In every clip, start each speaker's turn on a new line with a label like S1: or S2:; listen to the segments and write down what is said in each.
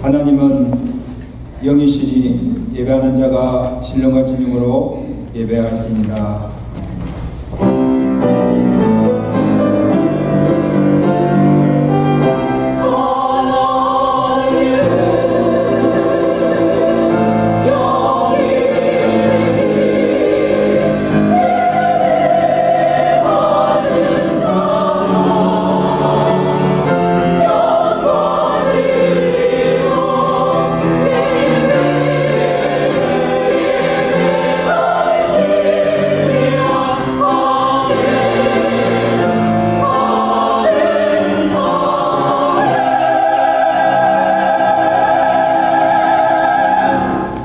S1: 하나님은 영이시니 예배하는 자가 신령과 진정으로 예배할지니라.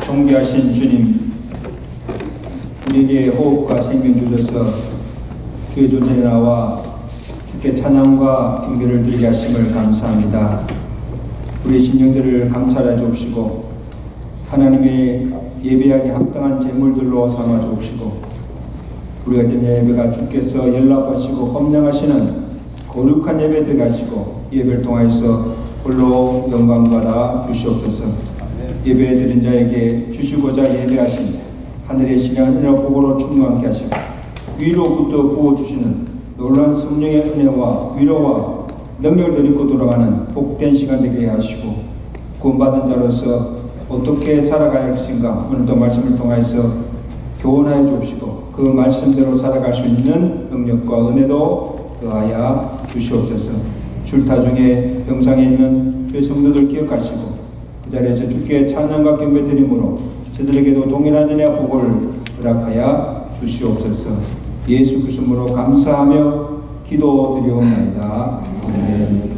S1: 존귀하신 주님, 우리에게 호흡과 생명 주셔서 주의 존전에 나와 주께 찬양과 경배를 드리게 하심을 감사합니다. 우리의 심령들을 감찰해 주옵시고 하나님의 예배하기 합당한 제물들로 삼아 주옵시고 우리가 드린 예배가 주께서 연락하시고 헌명하시는 거룩한 예배 되게 하시고 예배를 통하여서 홀로 영광 받아 주시옵소서. 예배 드린 자에게 주시고자 예배하신 하늘의 신령한 은혜와 복으로 충만케 하시고 위로부터 부어주시는 놀라운 성령의 은혜와 위로와 능력을 입고 돌아가는 복된 시간 되게 하시고 구원받은 자로서 어떻게 살아가야 할 것인가 오늘도 말씀을 통해서 교훈하여 주옵시고 그 말씀대로 살아갈 수 있는 능력과 은혜도 더하여 주시옵소서. 줄타 중에 병상에 있는 주의 성도들 기억하시고 그 자리에서 주께 찬양과 경배 드림으로 저들에게도 동일한 은혜와 복을 허락하여 주시옵소서. 예수 그리스도로 감사하며 기도드리옵나이다. 아멘.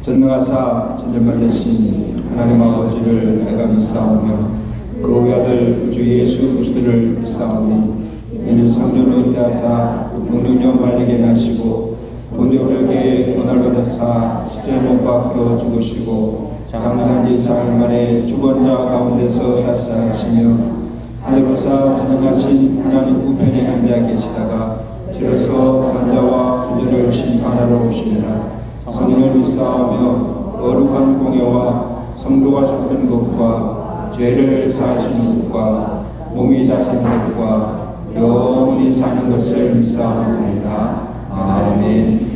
S1: 전능하사 전쟁만 되신 하나님 아버지를 내가 믿사오며 그 외아들 주 예수 그리스도를 믿사오니 이는 성령으로 인도하사 동력령 바르게 나시고 본디오에게 고난을 받으사 십자가에 못 박혀 죽으시고 장사한 지 사흘 만에 죽은 자 가운데서 다시 살아가시며 하늘로사 전능하신 하나님 우편에 앉아 계시다가 주로서 산자와 주제를 심판하러 오시리라. 성령을 믿사오며 거룩한 공예와 성도가 좁은 것과 죄를 사하시는 것과 몸이 다스리는 것과 영원히 사는 것을 믿사옵나이다. 아멘.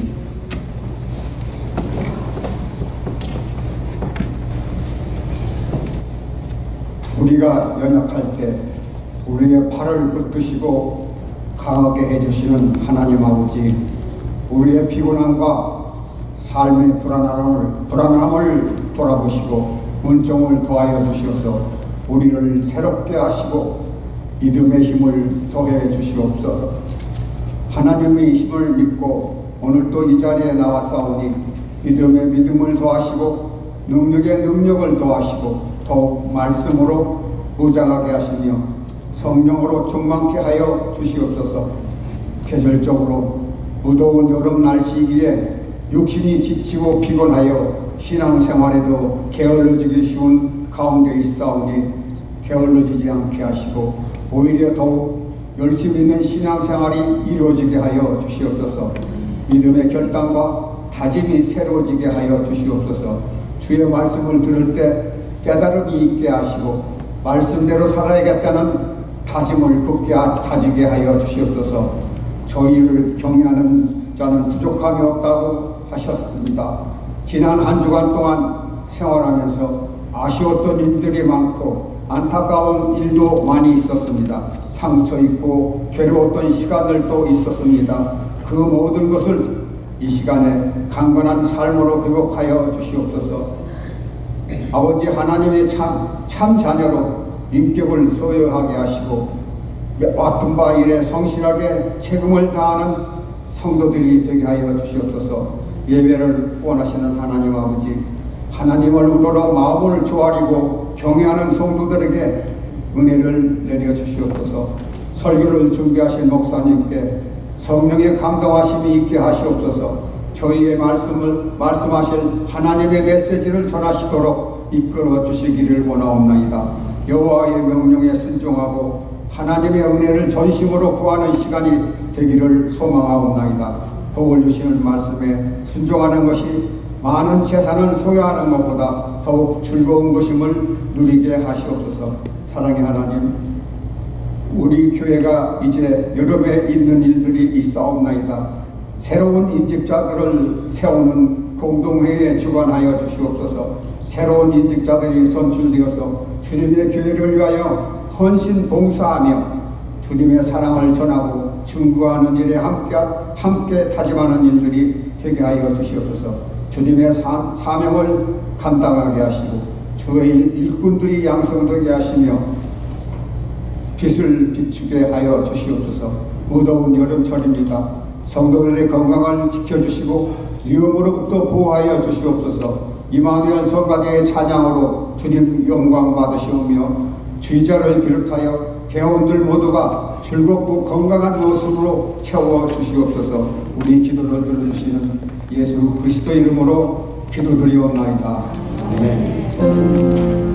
S2: 우리가 연약할 때 우리의 팔을 붙드시고 강하게 해주시는 하나님 아버지, 우리의 피곤함과 삶의 불안함을 돌아보시고 은총을 더하여 주시어서 우리를 새롭게 하시고 믿음의 힘을 더해 주시옵소서. 하나님의 힘을 믿고 오늘도 이 자리에 나왔사오니 믿음의 믿음을 더하시고 능력의 능력을 더하시고 더욱 말씀으로 무장하게 하시며 성령으로 충만케 하여 주시옵소서. 계절적으로 무더운 여름 날씨이기에 육신이 지치고 피곤하여 신앙생활에도 게을러지기 쉬운 가운데 있사오니 게을러지지 않게 하시고 오히려 더욱 열심히 있는 신앙생활이 이루어지게 하여 주시옵소서. 믿음의 결단과 다짐이 새로워지게 하여 주시옵소서. 주의 말씀을 들을 때 깨달음이 있게 하시고 말씀대로 살아야겠다는 다짐을 굳게 가지게 하여 주시옵소서. 저희를 경외하는 자는 부족함이 없다고 하셨습니다. 지난 한 주간 동안 생활하면서 아쉬웠던 일들이 많고 안타까운 일도 많이 있었습니다. 상처 있고 괴로웠던 시간들도 있었습니다. 그 모든 것을 이 시간에 강건한 삶으로 회복하여 주시옵소서. 아버지 하나님의 참 자녀로 인격을 소유하게 하시고 맡은 바 일에 성실하게 책임을 다하는 성도들이 되게 하여 주시옵소서. 예배를 원하시는 하나님 아버지, 하나님을 우러러 마음을 조아리고 경외하는 성도들에게 은혜를 내려 주시옵소서. 설교를 준비하신 목사님께 성령의 감동하심이 있게 하시옵소서. 저희의 말씀하실 하나님의 메시지를 전하시도록 이끌어 주시기를 원하옵나이다. 여호와의 명령에 순종하고 하나님의 은혜를 전심으로 구하는 시간이 되기를 소망하옵나이다. 복을 주시는 말씀에 순종하는 것이 많은 재산을 소유하는 것보다 더욱 즐거운 것임을 누리게 하시옵소서. 사랑의 하나님, 우리 교회가 이제 여름에 있는 일들이 있사옵나이다. 새로운 임직자들을 세우는 공동회의에 주관하여 주시옵소서. 새로운 임직자들이 선출되어서 주님의 교회를 위하여 헌신 봉사하며 주님의 사랑을 전하고 증거하는 일에 함께 다짐하는 일들이 되게 하여 주시옵소서. 주님의 사명을 감당하게 하시고 주의 일꾼들이 양성되게 하시며 빛을 비추게 하여 주시옵소서. 무더운 여름철입니다. 성도들의 건강을 지켜주시고 위험으로부터 보호하여 주시옵소서. 이마누엘 성가대의 찬양으로 주님 영광 받으시오며 주의자를 비롯하여 대원들 모두가 즐겁고 건강한 모습으로 채워 주시옵소서. 우리 기도를 들어주시는 예수 그리스도 이름으로 기도드리옵나이다. 아멘.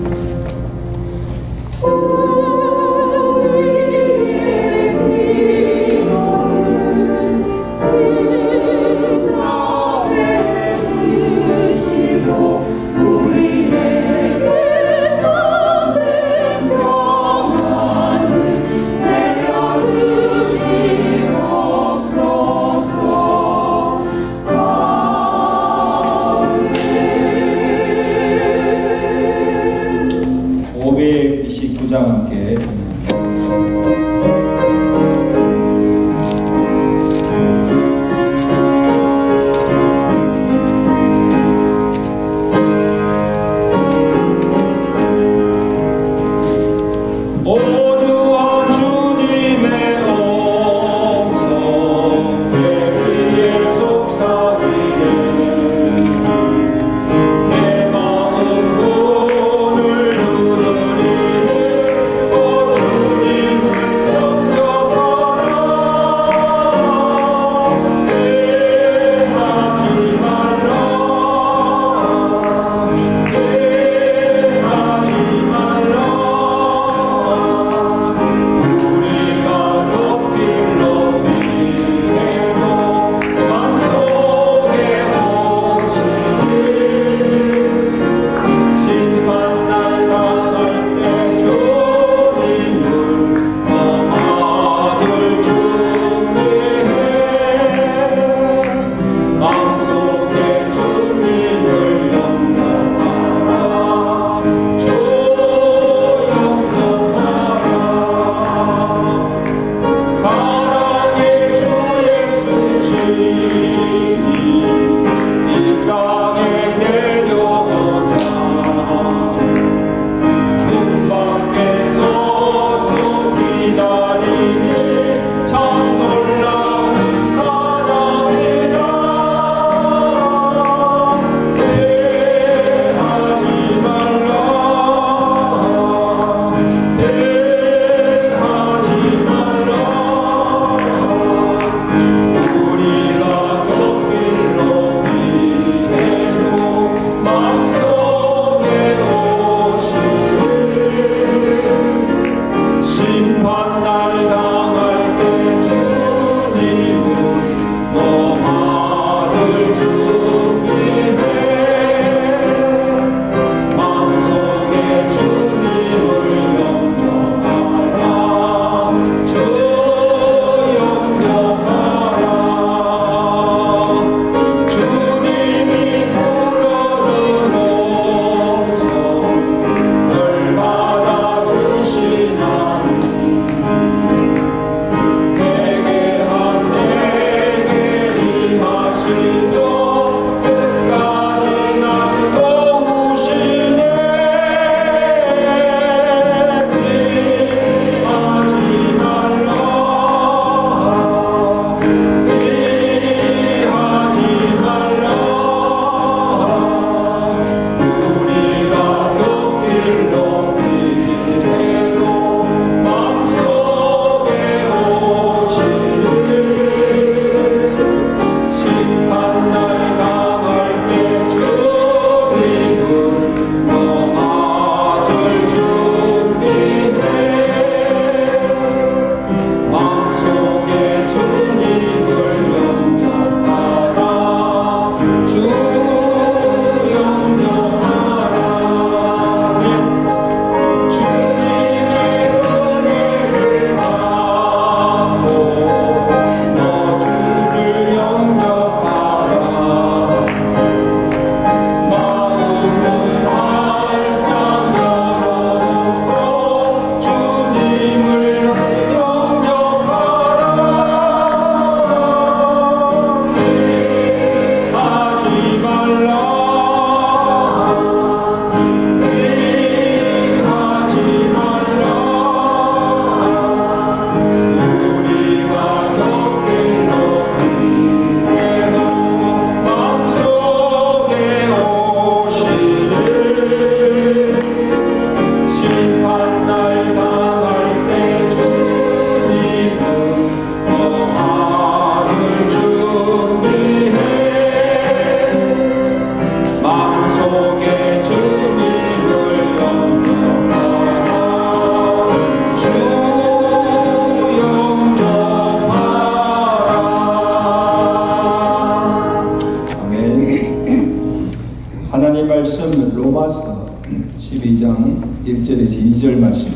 S1: 1절에서 2절 말씀.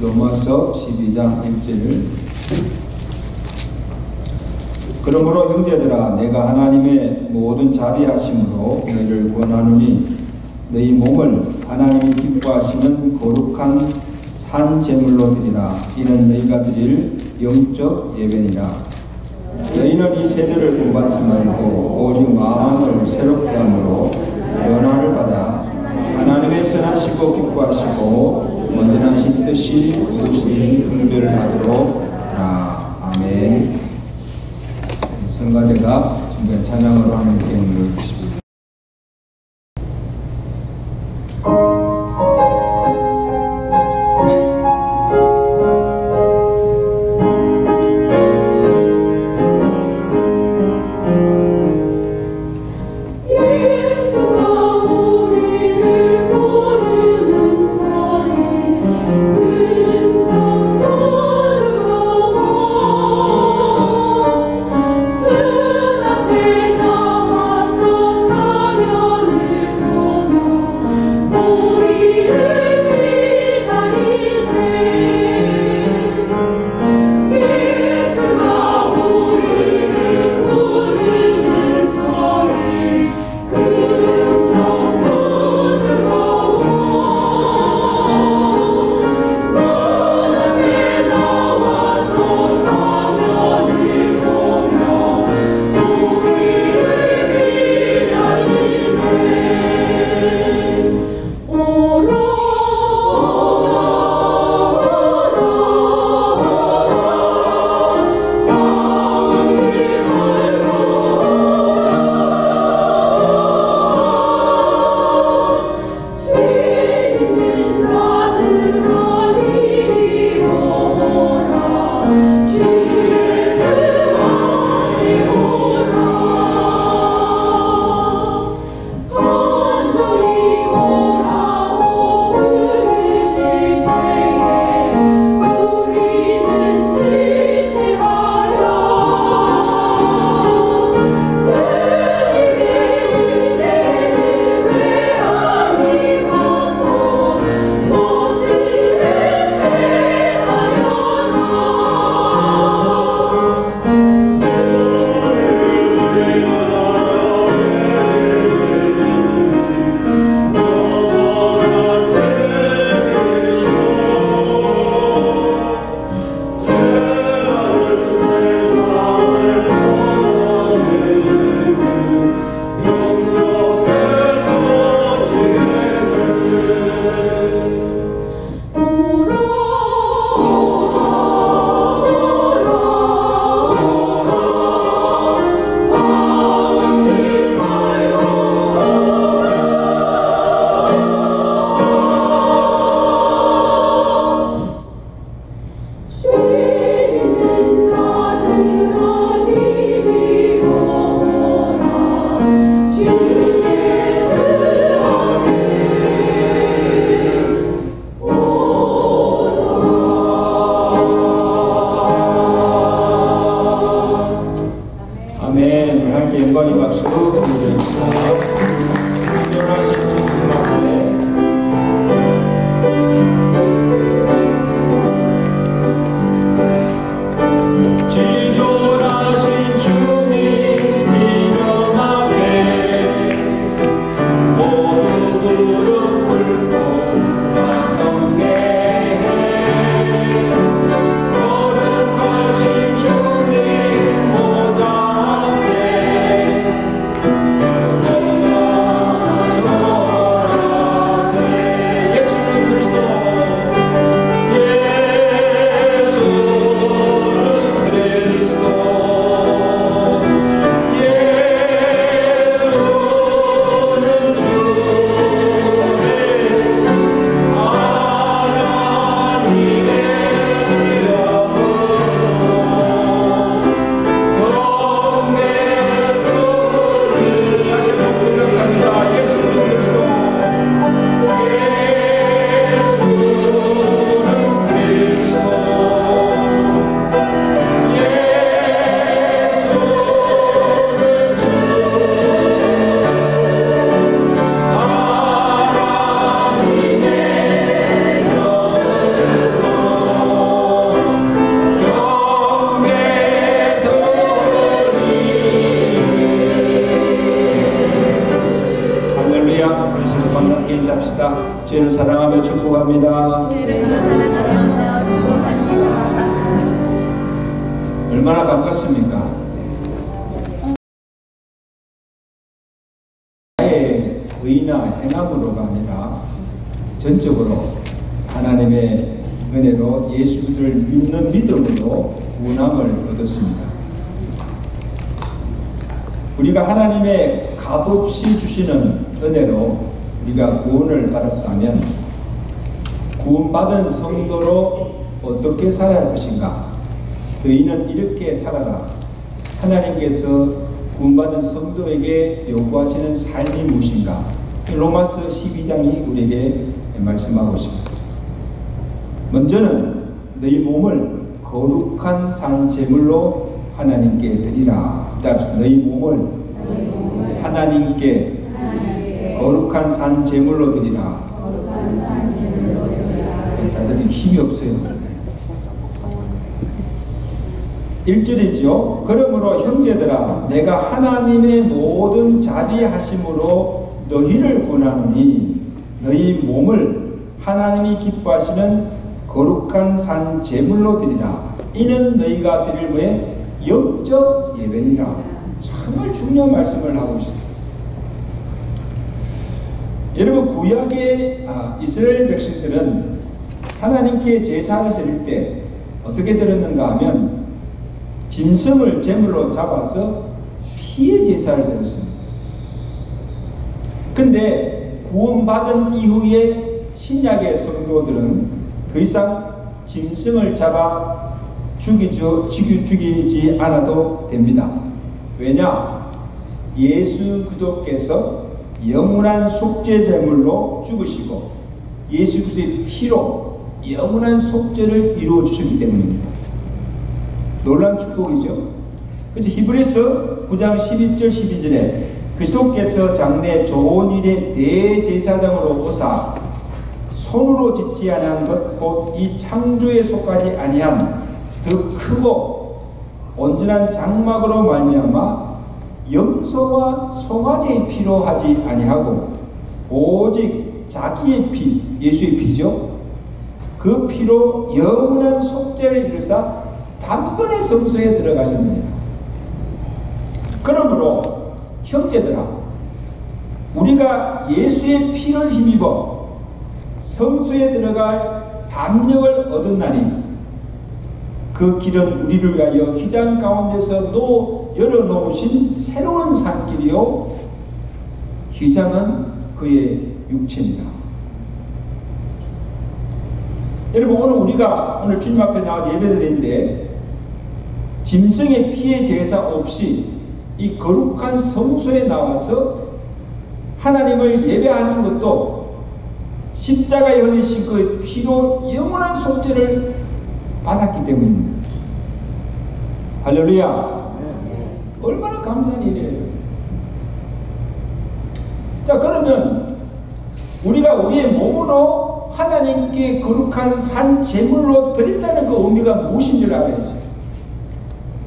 S1: 로마서 12장 1절. 그러므로 형제들아 내가 하나님의 모든 자비하심으로 너희를 권하노니 너희 몸을 하나님이 기뻐하시는 거룩한 산 제물로 드리라. 이는 너희가 드릴 영적 예배니라. 너희는 이 세대를 본받지 말고 오직 마음을 새롭게 함으로 변화를 받아 하나님의 선하시고 기뻐하시고 온전하신 뜻이 이루어진 분별을 하도록 하라. 아멘. 성가대가 준비한 찬양으로 하나님께 영광을 드리십니다.
S3: 우리를 부르는 소리 큰
S1: 얼마나 반갑습니까? 나의 의나 행함으로가 아니라 전적으로 하나님의 은혜로 예수를 믿는 믿음으로 구원함을 얻었습니다. 우리가 하나님의 값없이 주시는 은혜로 우리가 구원을 받았다면 구원받은 성도로 어떻게 살아야 할 것인가? 너희는 이렇게 살아라. 하나님께서 구원받은 성도에게 요구하시는 삶이 무엇인가? 로마서 12장이 우리에게 말씀하고 있습니다. 먼저는 너희 몸을 거룩한 산 제물로 하나님께 드리라. 너희 몸을 하나님께 거룩한 산 제물로 드리라. 다들 힘이 없어요. 1절이죠. 그러므로 형제들아 내가 하나님의 모든 자비하심으로 너희를 권하노니 너희 몸을 하나님이 기뻐하시는 거룩한 산 제물로 드리라. 이는 너희가 드릴 뭐에 영적 예배니라. 정말 중요한 말씀을 하고 있습니다. 여러분 구약의 이스라엘 백성들은 하나님께 제사를 드릴 때 어떻게 드렸는가 하면 짐승을 제물로 잡아서 피의 제사를 드렸습니다. 그런데 구원받은 이후에 신약의 성도들은 더 이상 짐승을 잡아 죽이지 않아도 됩니다. 왜냐? 예수 그리스도께서 영원한 속죄 제물로 죽으시고 예수 그리스도의 피로 영원한 속죄를 이루어 주셨기 때문입니다. 놀라운 축복이죠. 그래서 히브리서 9장 11절 12절에 그리스도께서 장래 좋은 일의 대제사장으로 오사 손으로 짓지 아니한 것 곧 이 창조에 속하지 아니한 더 크고 온전한 장막으로 말미암아 염소와 송아지의 피로 하지 아니하고 오직 자기의 피, 예수의 피죠. 그 피로 영원한 속죄를 이루사 단번에 성소에 들어가셨느니라. 그러므로 형제들아 우리가 예수의 피를 힘입어 성소에 들어갈 담력을 얻었나니 그 길은 우리를 위하여 휘장 가운데서 열어놓으신 새로운 산길이요 휘장은 그의 육체입니다. 여러분 오늘 주님 앞에 나와서 예배드리는데 짐승의 피의 제사 없이 이 거룩한 성소에 나와서 하나님을 예배하는 것도 십자가에 흘리신 그 피로 영원한 속죄를 받았기 때문입니다. 할렐루야. 얼마나 감사한 일이에요. 자 그러면 우리가 우리의 몸으로 하나님께 거룩한 산 제물로 드린다는 그 의미가 무엇인지를 알아야죠.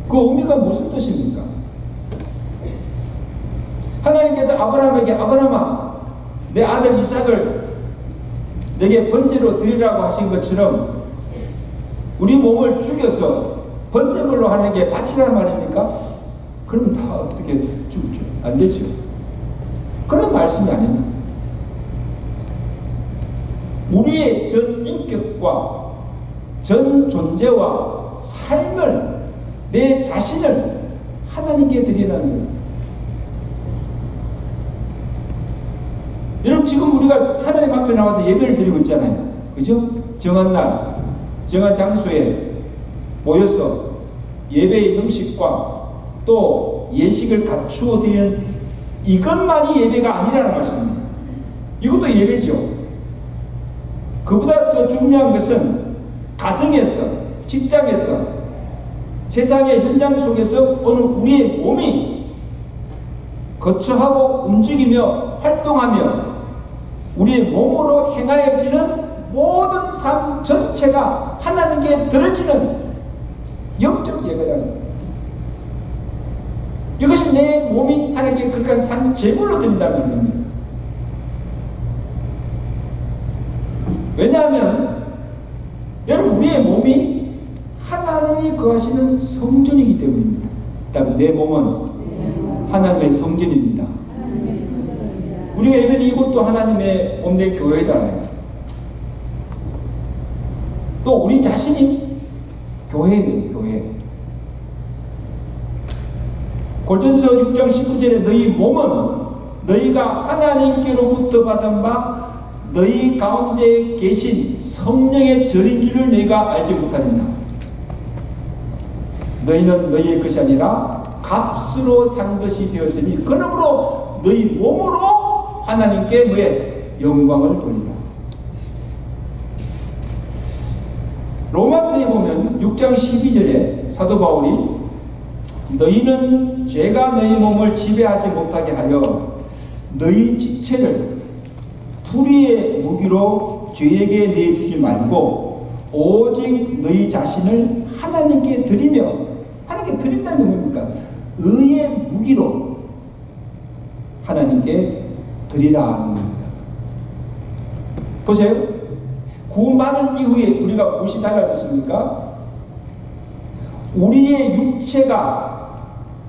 S1: 그 의미가 무슨 뜻입니까? 하나님께서 아브라함에게 아브라함아 내 아들 이삭을 내게 번제로 드리라고 하신 것처럼 우리 몸을 죽여서 번제물로 하나님께 바치라는 말입니까? 그러면 다 어떻게 죽죠? 안 되죠. 그런 말씀이 아닙니다. 우리의 전 인격과 전 존재와 삶을 내 자신을 하나님께 드리라는 거예요. 여러분 지금 우리가 하나님 앞에 나와서 예배를 드리고 있잖아요. 그죠? 정한 날, 정한 장소에 모여서 예배의 형식과 또 예식을 갖추어 드리는 이것만이 예배가 아니라는 말씀입니다. 이것도 예배죠. 그보다 더 중요한 것은 가정에서, 직장에서, 세상의 현장 속에서 오늘 우리의 몸이 거처하고 움직이며 활동하며 우리의 몸으로 행하여지는 모든 삶 전체가 하나님께 드려지는 영적 예배라는 거예요. 이것이 내 몸이 하나님께 거룩한 산 제물로 드린다는 겁니다. 왜냐하면 여러분 우리의 몸이 하나님의 하나님이 거하시는 성전이기 때문입니다. 그다음에 내 몸은 하나님의 성전입니다. 우리가 예배는 이곳도 하나님의 몸된 교회잖아요. 또 우리 자신이 교회예요, 교회. 고전서 6장 19절에 너희 몸은 너희가 하나님께로부터 받은 바 너희 가운데 계신 성령의 절인 줄을 너희가 알지 못하느냐. 너희는 너희의 것이 아니라 값으로 산 것이 되었으니 그러므로 너희 몸으로 하나님께 뭐에 영광을 돌리라. 로마서에 보면 6장 12절에 사도 바울이 너희는 죄가 너희 몸을 지배하지 못하게 하여 너희 지체를 불의의 무기로 죄에게 내주지 말고 오직 너희 자신을 하나님께 드리며, 하나님께 드린다는 게 뭡니까? 의의 무기로 하나님께 드리라 하는 겁니다. 보세요. 구원받은 이후에 우리가 무엇이 달라졌습니까? 우리의 육체가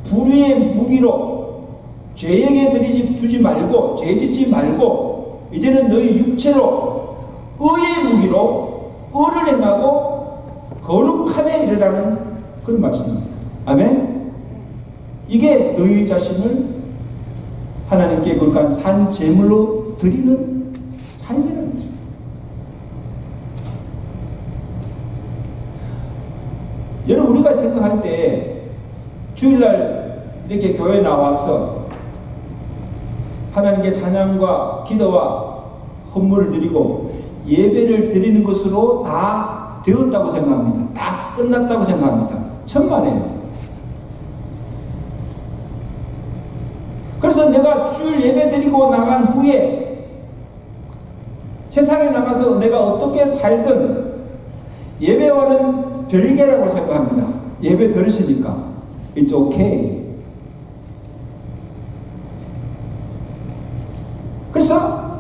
S1: 불의의 무기로 죄에게 주지 말고, 죄 짓지 말고 이제는 너희 육체로 의의 무기로 의를 행하고 거룩함에 이르라는 그런 말씀입니다. 아멘. 이게 너희 자신을 하나님께 거룩한 산 제물로 드리는 삶이라는 거죠. 여러분, 우리가 생각할 때 주일날 이렇게 교회에 나와서 하나님께 찬양과 기도와 헌물을 드리고 예배를 드리는 것으로 다 되었다고 생각합니다. 다 끝났다고 생각합니다. 천만에요. 그래서 내가 주일 예배 드리고 나간 후에 세상에 나가서 내가 어떻게 살든 예배와는 별개라고 생각합니다. 예배 들으시니까 It's okay. 그래서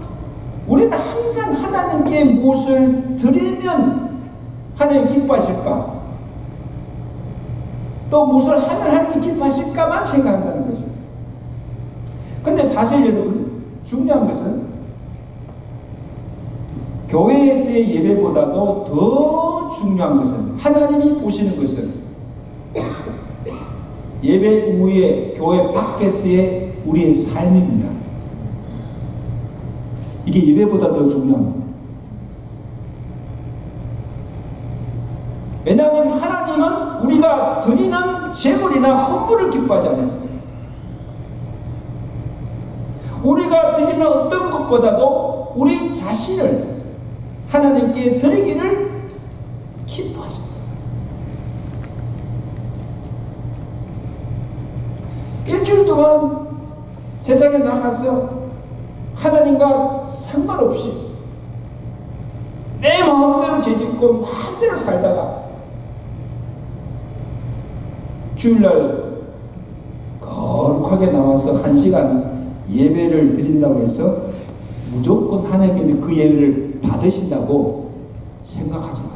S1: 우리는 항상 하나님께 무엇을 드리면 하나님 기뻐하실까? 또 무엇을 하면 하나님 기뻐하실까만 생각한다는 거죠. 근데 사실 여러분, 중요한 것은 교회에서의 예배보다도 더 중요한 것은, 하나님이 보시는 것은 예배 이후에 교회 밖에서의 우리의 삶입니다. 이게 예배보다 더 중요합니다. 왜냐하면 하나님은 우리가 드리는 제물이나 헌물을 기뻐하지 않았어요. 우리가 드리는 어떤 것보다도 우리 자신을 하나님께 드리기를 기뻐하신다. 일주일 동안 세상에 나가서 하나님과 상관없이 내 마음대로 죄짓고 마음대로 살다가 주일날 거룩하게 나와서 1시간 예배를 드린다고 해서 무조건 하나님께서 그 예배를 받으신다고 생각하지 말아요.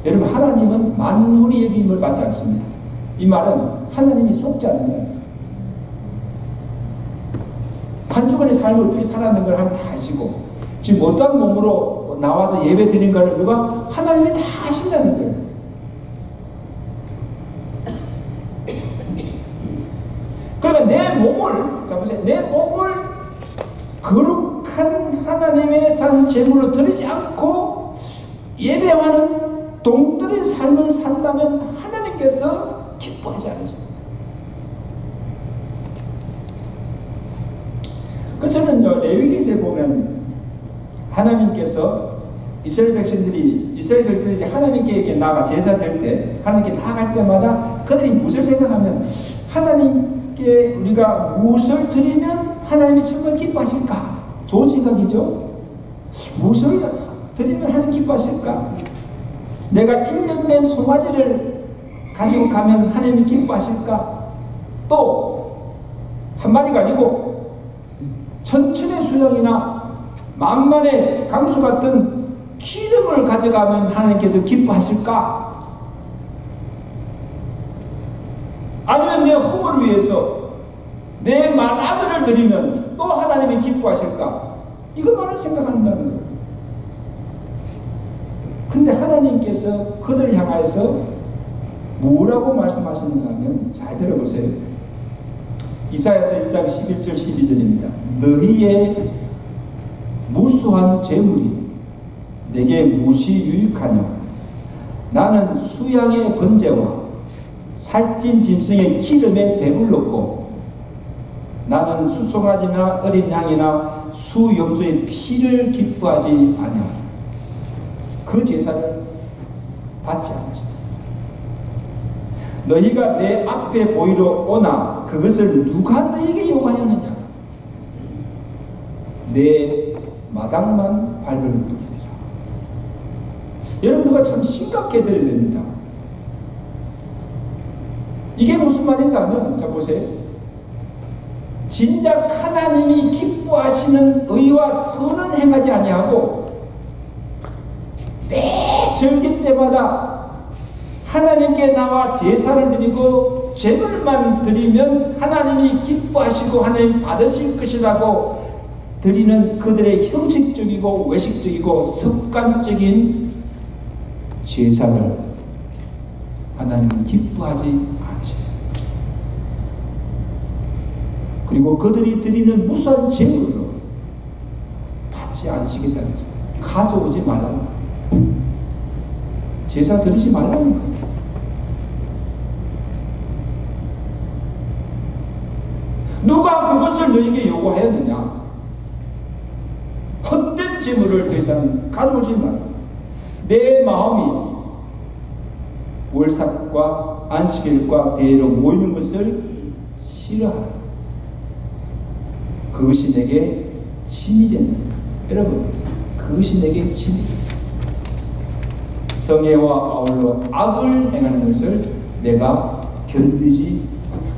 S1: 여러분, 하나님은 만홀히 여김을 받지 않습니다. 이 말은 하나님이 속지 않는다. 한 주간의 삶을 어떻게 살아가는 걸 하나님 다 아시고, 지금 어떤 몸으로 나와서 예배 드리는가를 누가 하나님이 다 아신다는 거예요. 그러니까 내 몸을, 자 보세요, 내 몸을 거룩한 하나님의 산 제물로 드리지 않고 예배와는 동떨어진 삶을 산다면 하나님께서 기뻐하지 않으십니다. 그래서 저는 레위기서에 보면 하나님께서 이스라엘 백성들이 하나님께 이렇게 나가 제사 될 때, 하나님께 나아갈 때마다 그들이 무엇을 생각하면, 하나님께 우리가 무엇을 드리면 하나님이 정말 기뻐하실까? 좋은 생각이죠. 무엇을 드리면 하나님 기뻐하실까? 내가 1년된 송아지를 가지고 가면 하나님이 기뻐하실까? 또 한 마리가 아니고 천천의 수령이나 만만의 강수 같은 기름을 가져가면 하나님께서 기뻐하실까? 아니면 내 허물을 위해서 내 맏아들을 드리면 또 하나님이 기뻐하실까? 이것만을 생각한다는 거예요. 그런데 하나님께서 그들을 향하여서 뭐라고 말씀하시는가 하면 잘 들어보세요. 이사야서 1장 11절 12절입니다. 너희의 무수한 재물이 내게 무시 유익하냐? 나는 수양의 번제와 살찐 짐승의 기름에 배불렀고 나는 수송아지나 어린 양이나 수염소의 피를 기뻐하지 아니하. 그 제사를 받지 않으시다. 너희가 내 앞에 보이러 오나 그것을 누가 너희에게 요구하였느냐? 내 마당만 밟을 뿐이니라. 여러분, 우리가 참 심각해 드려야 됩니다. 이게 무슨 말인가 하면, 자 보세요. 진작 하나님이 기뻐하시는 의와 선은 행하지 아니하고 매 절기 때마다 하나님께 나와 제사를 드리고 제물만 드리면 하나님이 기뻐하시고 하나님 받으실 것이라고 드리는 그들의 형식적이고 외식적이고 습관적인 제사를 하나님은 기뻐하지 않으시죠. 그리고 그들이 드리는 무수한 제물로 받지 않으시겠다는 거죠. 가져오지 말라는 거예요. 제사 드리지 말라는 거예요. 누가 그것을 너에게 요구하였느냐? 헛된 재물을 더 이상 가져오지 말라. 내 마음이 월삭과 안식일과 대회로 모이는 것을 싫어하라. 그것이 내게 짐이 된다. 여러분, 그것이 내게 짐이 된다. 성애와 아울러 악을 행하는 것을 내가 견디지 못한다.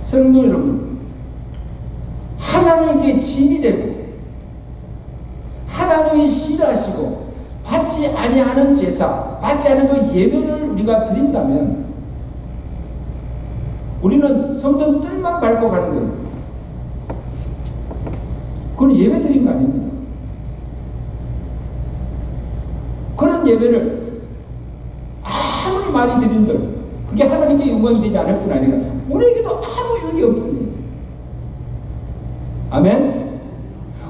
S1: 성도 여러분, 하나님께 짐이 되고 하나님이 싫어하시고 받지 아니하는 제사, 받지 않은 그 예배를 우리가 드린다면 우리는 성전 뜰만 밟고 가는 거예요. 그건 예배 드린 거 아닙니다. 그런 예배를 아무리 많이 드린들 그게 하나님께 영광이 되지 않을 뿐 아니라 우리에게도 아무 유익이 없는 거예요. 아멘?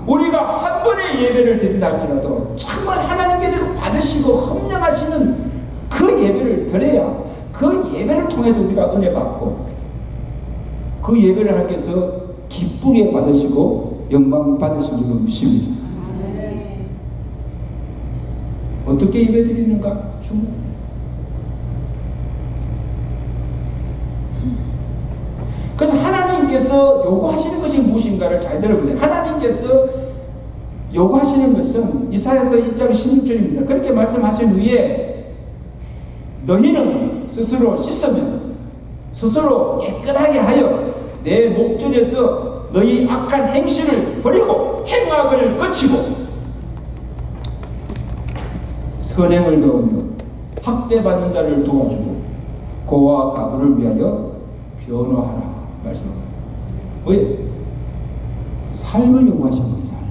S1: 우리가 한 번의 예배를 드린다 할지라도 정말 하나님께서 받으시고 헌령하시는 그 예배를 드려야 그 예배를 통해서 우리가 은혜 받고 그 예배를 하나님께서 기쁘게 받으시고 영광 받으신 줄로 믿습니다. 어떻게 예배 드리는가? 그래서 하나님께서 요구하시는 것이 무엇인가를 잘 들어보세요. 하나님께서 요구하시는 것은 이사야서 1장 16절입니다. 그렇게 말씀하신 후에 너희는 스스로 씻으면 스스로 깨끗하게 하여 내 목전에서 너희 악한 행실을 버리고 행악을 거치고 선행을 넣으며 학대받는 자를 도와주고 고와 가부를 위하여 변호하라 말씀합니다. 왜? 삶을 요구하신 거예요. 삶을.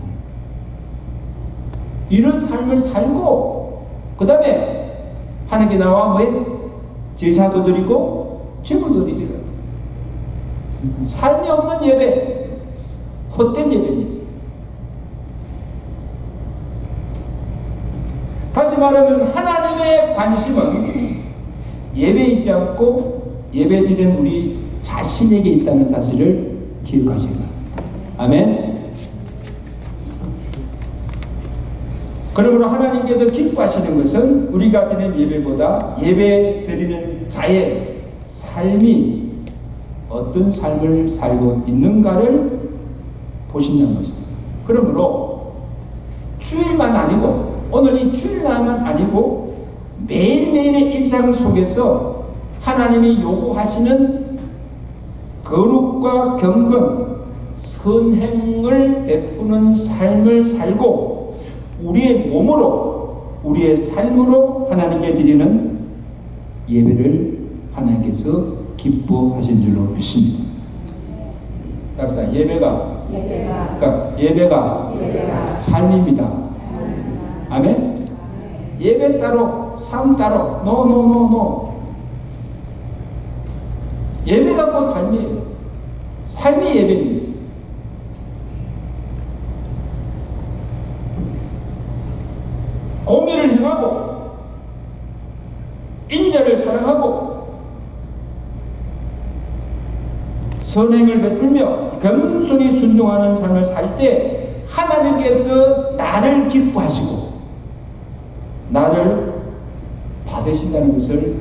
S1: 이런 삶을 살고 그 다음에 하나님께 나와 뭐예요? 제사도 드리고 제물도 드리라. 삶이 없는 예배, 헛된 예배입니다. 다시 말하면 하나님의 관심은 예배에 있지 않고 예배드리는 우리 자신에게 있다는 사실을 기억하시기 바랍니다. 아멘. 그러므로 하나님께서 기뻐하시는 것은 우리가 드리는 예배보다 예배 드리는 자의 삶이 어떤 삶을 살고 있는가를 보신다는 것입니다. 그러므로 주일만 아니고 오늘 이 주일날만 아니고 매일매일의 일상 속에서 하나님이 요구하시는 거룩과 경건, 선행을 베푸는 삶을 살고 우리의 몸으로 우리의 삶으로 하나님께 드리는 예배를 하나님께서 기뻐하신 줄로 믿습니다. 답사 예배가 삶입니다. 아멘. 예배 따로 삶 따로 노. 예배 갖고 삶이에요. 삶이 예배입니다. 공의를 행하고 인자를 사랑하고 선행을 베풀며 겸손히 순종하는 삶을 살 때 하나님께서 나를 기뻐하시고 나를 받으신다는 것을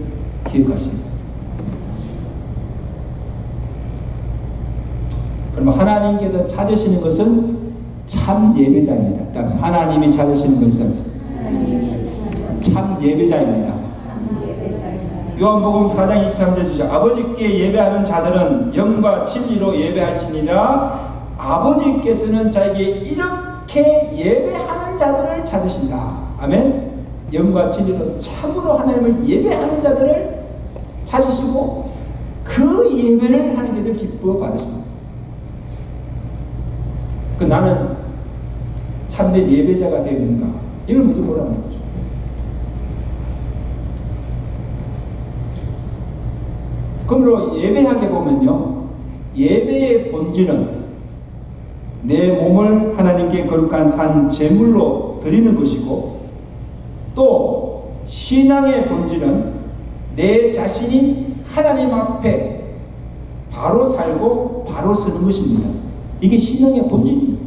S1: 기억하십니다. 그러면 하나님께서 찾으시는 것은 참 예배자입니다. 하나님이 찾으시는 것은 참 예배자입니다. 요한복음 4장 23절 주죠. 아버지께 예배하는 자들은 영과 진리로 예배할지니라. 아버지께서는 자에게 이렇게 예배하는 자들을 찾으신다. 아멘. 영과 진리로 참으로 하나님을 예배하는 자들을 찾으시고 그 예배를 하나님께서 기뻐 받으신다. 그 나는 참된 예배자가 되는가? 이걸 먼저 보라는 거죠. 그러므로 예배하게 보면요, 예배의 본질은 내 몸을 하나님께 거룩한 산 제물로 드리는 것이고, 또 신앙의 본질은 내 자신이 하나님 앞에 바로 살고 바로 서는 것입니다. 이게 신앙의 본질입니다.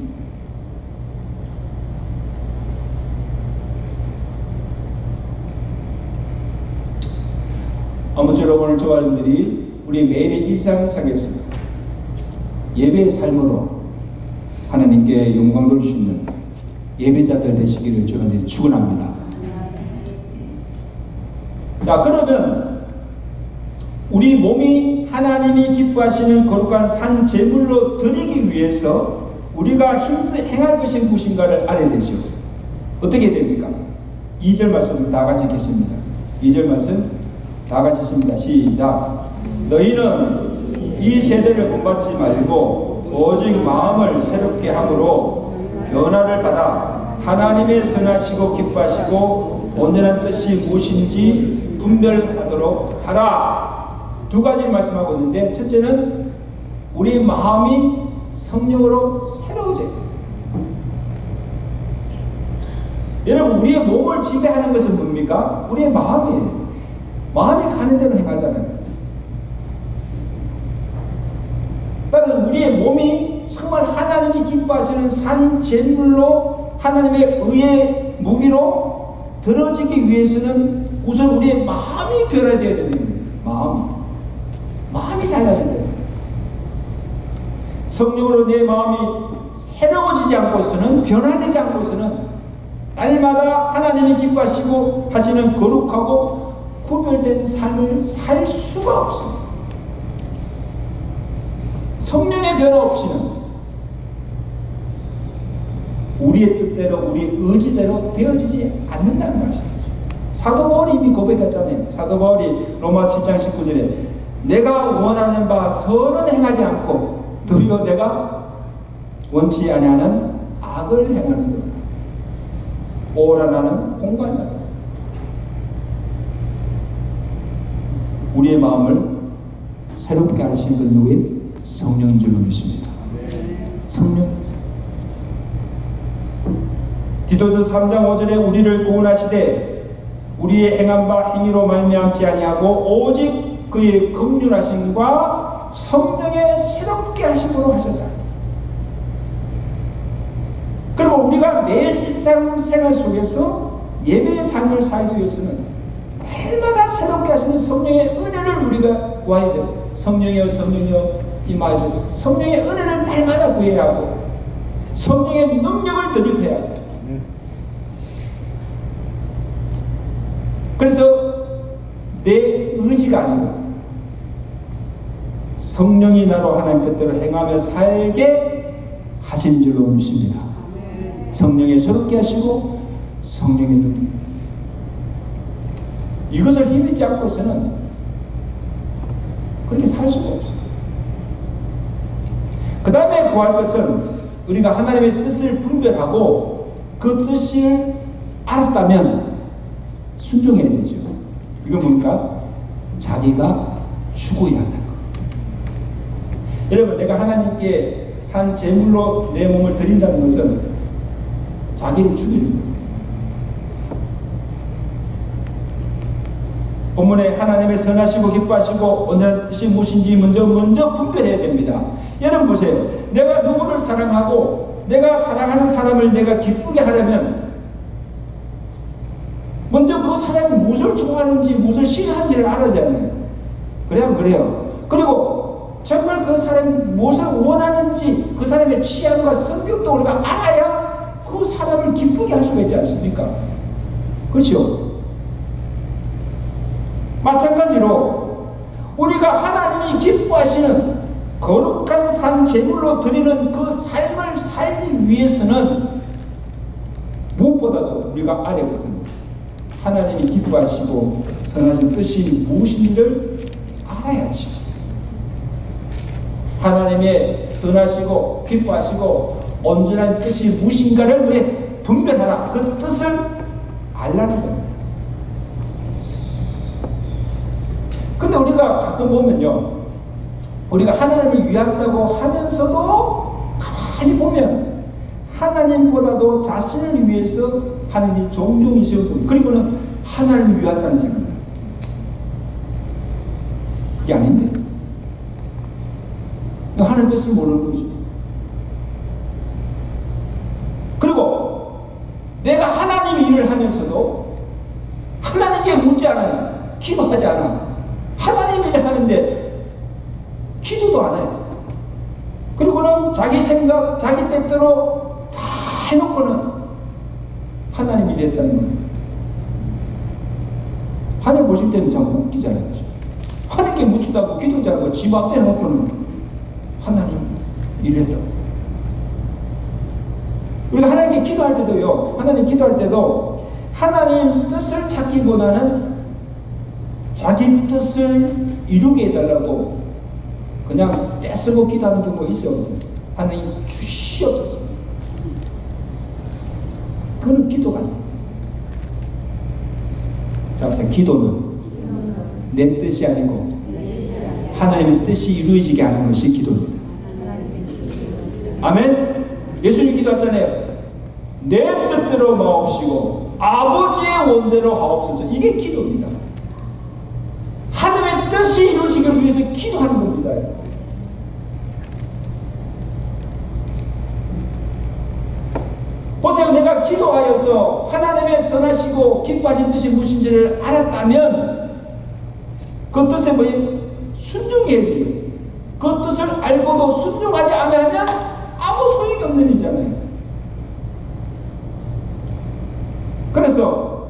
S1: 아무쪼록 오늘 저와 여러분들이 우리 매일의 일상상에서 예배의 삶으로 하나님께 영광 돌릴 수 있는 예배자들 되시기를 저는 축원합니다. 자, 그러면 우리 몸이 하나님이 기뻐하시는 거룩한 산 제물로 드리기 위해서 우리가 힘써 행할 것이 무엇인가를 알아야 되죠. 어떻게 됩니까? 2절 말씀 다 같이 읽겠습니다. 2절 말씀 다 같이 읽습니다. 시작. 너희는 이 세대를 본받지 말고 오직 마음을 새롭게 함으로 변화를 받아 하나님의 선하시고 기뻐하시고 온전한 뜻이 무엇인지 분별하도록 하라. 두 가지를 말씀하고 있는데, 첫째는 우리 마음이 성령으로 새로워져요. 여러분, 우리의 몸을 지배하는 것은 뭡니까? 우리의 마음이에요. 마음이 가는 대로 행하잖아요. 그러니까 우리의 몸이 정말 하나님이 기뻐하시는 산 제물로 하나님의 의의 무기로 들어지기 위해서는 우선 우리의 마음이 변화되어야 됩니다. 마음이 달라져야 돼요. 성령으로 내 마음이 새로워지지 않고서는, 변화되지 않고서는 날마다 하나님이 기뻐하시고 하시는 거룩하고 구별된 삶을 살 수가 없습니다. 성령의 변화 없이는 우리의 뜻대로, 우리의 의지대로 되어지지 않는다는 말씀이죠. 사도 바울이 이미 고백했잖아요. 사도 바울이 로마 7장 19절에 내가 원하는 바 선은 행하지 않고 도리어 내가 원치 아니하는 악을 행하는 것. 오라 나는 공관자다. 우리의 마음을 새롭게 하시는 건 누구예요? 성령인 줄로 믿습니다. 성령. 디도서 3장 5절에 우리를 구원하시되 우리의 행한 바 행위로 말미암지 아니하고 오직 그의 긍휼하심과 성령의 새롭게 하심으로 하셨다. 그리고 우리가 매일 일상생활 속에서 예배의 삶을 살기 위해서는 날마다 새롭게 하시는 성령의 은혜를 우리가 구해야 돼요. 성령이여 성령이여 임하여 성령의 은혜를 날마다 구해야 하고 성령의 능력을 덧입혀야 해요. 그래서 내 의지가 아니고 성령이 나로 하나님 뜻대로 행하며 살게 하시는 줄로 믿습니다. 성령에 새롭게 하시고 성령의 눈, 이것을 힘입지 않고서는 그렇게 살 수가 없어요. 그 다음에 구할 것은 우리가 하나님의 뜻을 분별하고 그 뜻을 알았다면 순종해야 되죠. 이건 뭡니까? 자기가 죽어야 한다는 것. 여러분, 내가 하나님께 산 제물로 내 몸을 드린다는 것은 자기를 죽이는 거예요. 본문에 하나님의 선하시고 기뻐하시고 온전한 뜻이 무엇인지 먼저 분별해야 됩니다. 여러분 보세요. 내가 누구를 사랑하고 내가 사랑하는 사람을 내가 기쁘게 하려면 먼저 그 사람이 무엇을 좋아하는지 무엇을 싫어하는지를 알아야 해요. 그래야 그래요. 그리고 정말 그 사람이 무엇을 원하는지 그 사람의 취향과 성격도 우리가 알아야 그 사람을 기쁘게 할 수가 있지 않습니까? 그렇죠? 마찬가지로 우리가 하나님이 기뻐하시는 거룩한 산 제물로 드리는 그 삶을 살기 위해서는 무엇보다도 우리가 알아야 것은 하나님이 기뻐하시고 선하신 뜻이 무엇인지를 알아야지. 하나님의 선하시고 기뻐하시고 온전한 뜻이 무엇인가를 왜 분별하라. 그 뜻을 알라는 겁니다. 근데 우리가 가끔 보면요, 우리가 하나님을 위한다고 하면서도 가만히 보면 하나님보다도 자신을 위해서 하는 일이 종종 있어요. 그리고는 하나님을 위한다는 생각입니다. 그게 아닌데 하나님 뜻을 모르는 거죠. 그리고 내가 하나님 일을 하면서도 하나님께 묻지 않아요. 기도하지 않아. 하나님 일을 하는데 기도도 안 해요. 그리고는 자기 생각, 자기 뜻대로 다 해놓고는 하나님 일을 했다는 거예요. 하나님 보실 때는 참 웃기잖아요. 하나님께 묻지도 기도하지 않고 지 맘대로 해놓고는 하나님 일을 했다고. 우리가 하나님께 기도할 때도요, 하나님 기도할 때도 하나님 뜻을 찾기보다는 자기 뜻을 이루게 해달라고 그냥 떼쓰고 기도하는 경우가 있어요. 하나님 주시옵소서. 그건 기도가 아니에요. 자, 기도는 내 뜻이 아니고 하나님의 뜻이 이루어지게 하는 것이 기도입니다. 아멘? 예수님 기도했잖아요. 내 뜻대로 마옵시고 아버지의 원대로 하옵소서. 이게 기도입니다. 하나님의 뜻이 이루어지기 위해서 기도하는 겁니다. 보세요. 내가 기도하여서 하나님의 선하시고 기뻐하신 뜻이 무엇인지를 알았다면 그 뜻에 뭐예요? 순종해야 돼요. 그 뜻을 알고도 순종하지 않으면 아무 소용이 없는 일이잖아요. 그래서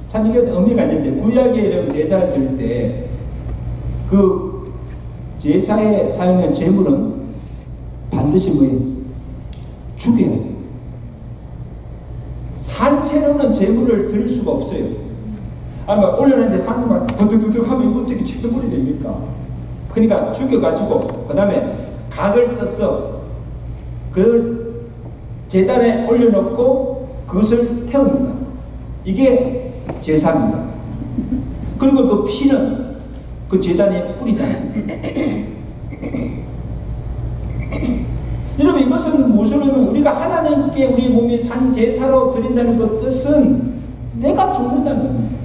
S1: 참 이게 의미가 있는데 구약의 제사를 드릴 때 그 제사에 사용한 제물은 반드시 뭐예요? 죽여야 해요. 산채로는 제물을 드릴 수가 없어요. 아마 올려놨는데 산을 막 버득버득 하면 이거 어떻게 제물이 됩니까? 그러니까 죽여가지고 그 다음에 각을 떠서 그 제단에 올려놓고 그것을 태웁니다. 이게 제사입니다. 그리고 그 피는 그 제단에 뿌리잖아요. 여러분, 이것은 무엇을 하면 우리가 하나님께 우리 몸이 산 제사로 드린다는 그 뜻은 내가 죽는다는 겁니다.